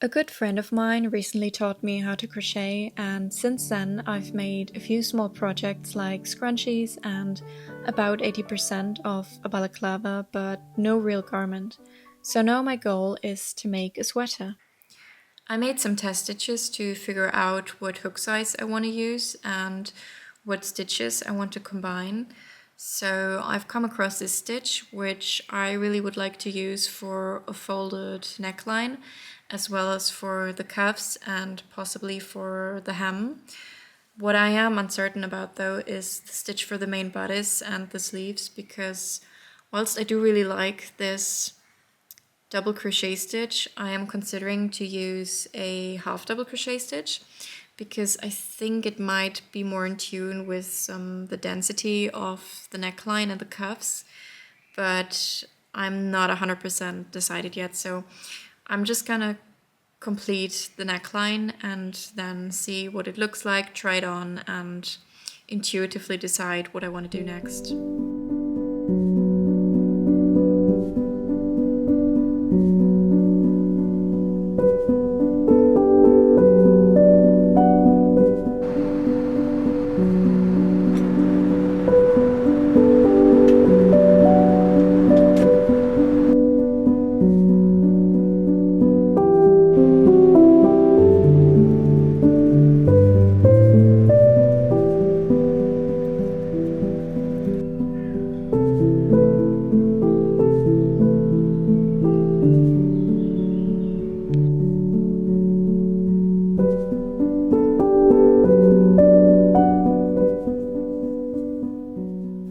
A good friend of mine recently taught me how to crochet, and since then I've made a few small projects like scrunchies and about 80% of a balaclava, but no real garment. So now my goal is to make a sweater. I made some test stitches to figure out what hook size I want to use and what stitches I want to combine. So I've come across this stitch, which I really would like to use for a folded neckline, as well as for the cuffs and possibly for the hem. What I am uncertain about though is the stitch for the main bodice and the sleeves, because whilst I do really like this double crochet stitch, I am considering to use a half double crochet stitch because I think it might be more in tune with the density of the neckline and the cuffs, but I'm not 100% decided yet, so I'm just gonna complete the neckline and then see what it looks like, try it on, and intuitively decide what I want to do next.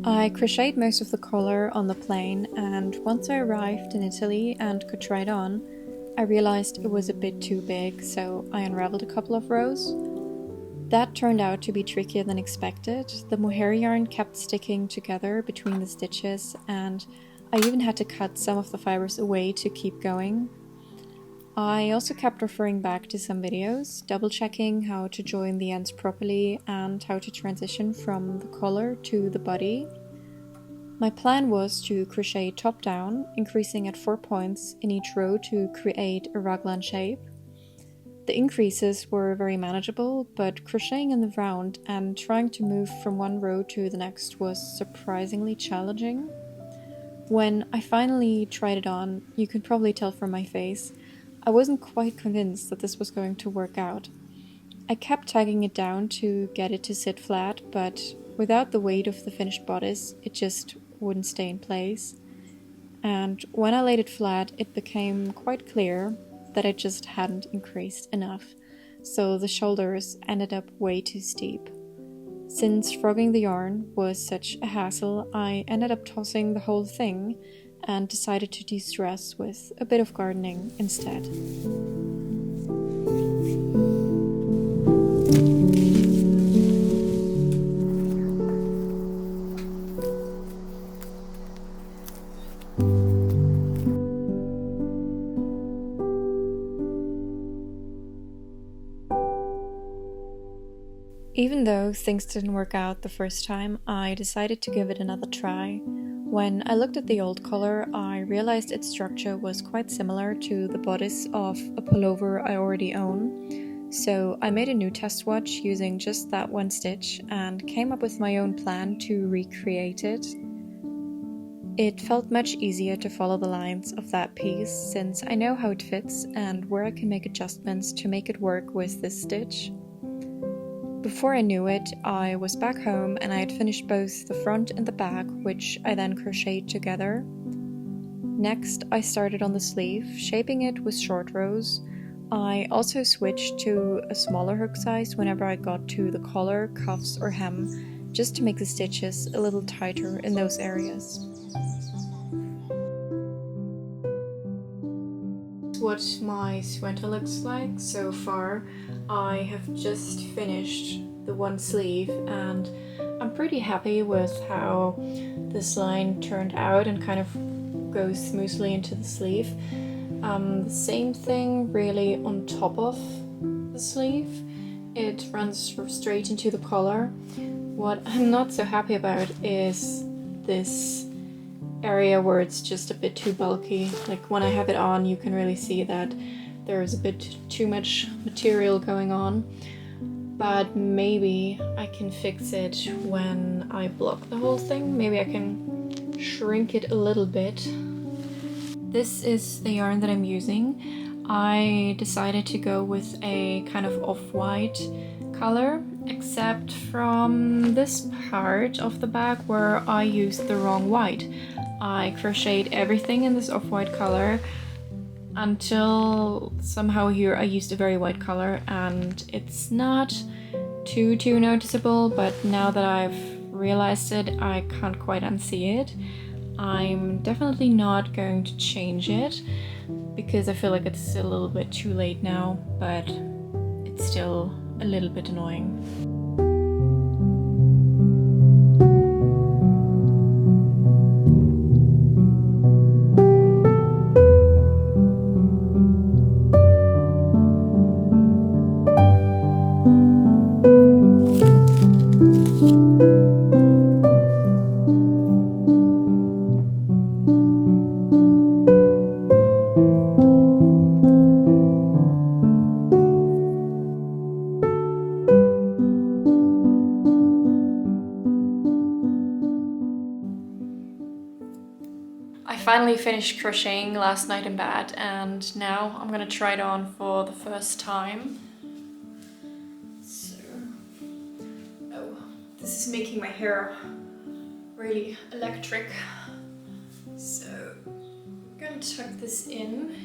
I crocheted most of the collar on the plane, and once I arrived in Italy and could try it on, I realized it was a bit too big, so I unraveled a couple of rows. That turned out to be trickier than expected. The mohair yarn kept sticking together between the stitches, and I even had to cut some of the fibers away to keep going. I also kept referring back to some videos, double checking how to join the ends properly and how to transition from the collar to the body. My plan was to crochet top down, increasing at 4 points in each row to create a raglan shape. The increases were very manageable, but crocheting in the round and trying to move from one row to the next was surprisingly challenging. When I finally tried it on, you can probably tell from my face, I wasn't quite convinced that this was going to work out. I kept tagging it down to get it to sit flat, but without the weight of the finished bodice, it just wouldn't stay in place. And when I laid it flat, it became quite clear that I just hadn't increased enough, so the shoulders ended up way too steep. Since frogging the yarn was such a hassle, I ended up tossing the whole thing and decided to de-stress with a bit of gardening instead. Even though things didn't work out the first time, I decided to give it another try. When I looked at the old collar, I realized its structure was quite similar to the bodice of a pullover I already own. So I made a new test swatch using just that one stitch and came up with my own plan to recreate it. It felt much easier to follow the lines of that piece since I know how it fits and where I can make adjustments to make it work with this stitch. Before I knew it, I was back home and I had finished both the front and the back, which I then crocheted together. Next, I started on the sleeve, shaping it with short rows. I also switched to a smaller hook size whenever I got to the collar, cuffs, or hem, just to make the stitches a little tighter in those areas. What my sweater looks like so far. I have just finished the one sleeve and I'm pretty happy with how this line turned out and kind of goes smoothly into the sleeve. The same thing really on top of the sleeve. It runs straight into the collar. What I'm not so happy about is this area where it's just a bit too bulky. Like when I have it on, you can really see that there's a bit too much material going on, but maybe I can fix it when I block the whole thing. Maybe I can shrink it a little bit. This is the yarn that I'm using. I decided to go with a kind of off-white color, except from this part of the bag where I used the wrong white. I crocheted everything in this off-white color until somehow here I used a very white color, and it's not too noticeable, but now that I've realized it, I can't quite unsee it. I'm definitely not going to change it because I feel like it's a little bit too late now, but it's still a little bit annoying. I finally finished crocheting last night in bed, and now I'm gonna try it on for the first time. So, oh, this is making my hair really electric. So I'm gonna tuck this in,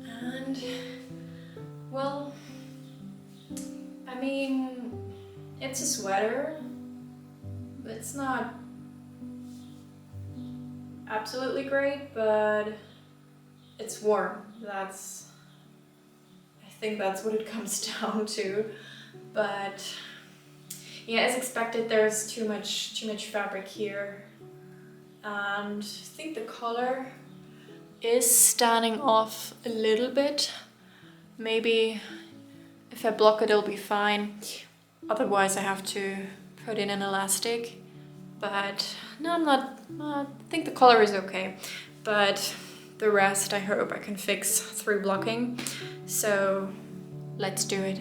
and well, I mean, it's a sweater, but it's not absolutely great, but it's warm. I think that's what it comes down to. But yeah, as expected, there's too much fabric here, and I think the color is standing off a little bit. Maybe if I block it, it'll be fine. Otherwise, I have to put in an elastic. But no, I'm not. I think the color is okay, but the rest I hope I can fix through blocking. So let's do it.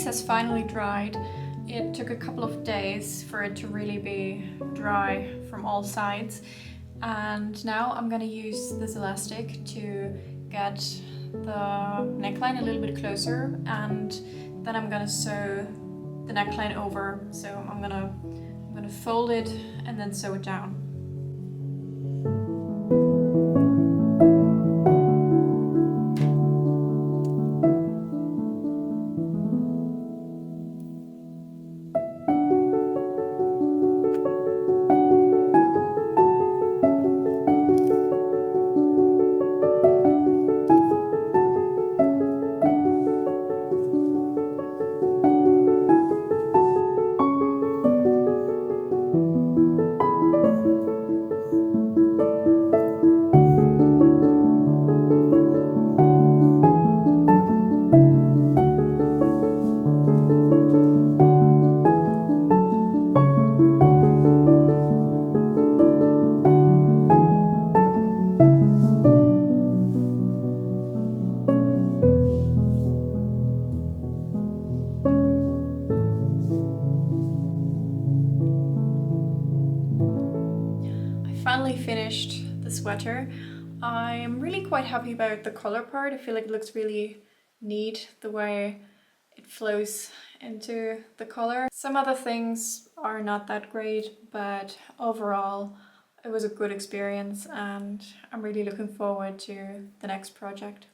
Has finally dried. It took a couple of days for it to really be dry from all sides, and now I'm gonna use this elastic to get the neckline a little bit closer, and then I'm gonna sew the neckline over. So I'm gonna fold it and then sew it down. finished the sweater. I'm really quite happy about the colour part. I feel like it looks really neat the way it flows into the colour. Some other things are not that great, but overall it was a good experience and I'm really looking forward to the next project.